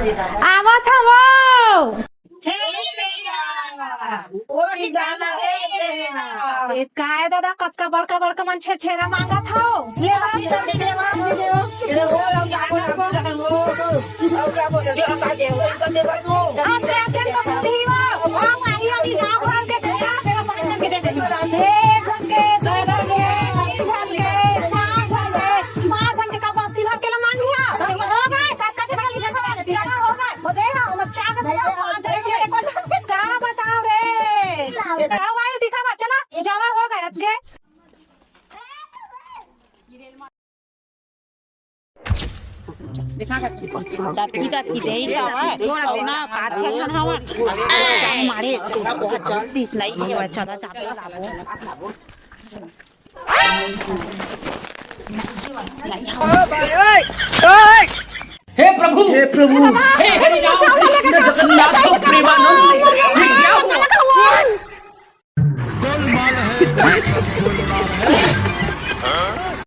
आवत हवो काय दादा कतका बड़का बड़का मन छेरा मांगत हव हे प्रभु हे हरि राम कृष्ण जगन्नाथ प्रेमानंद ये क्या हुआ?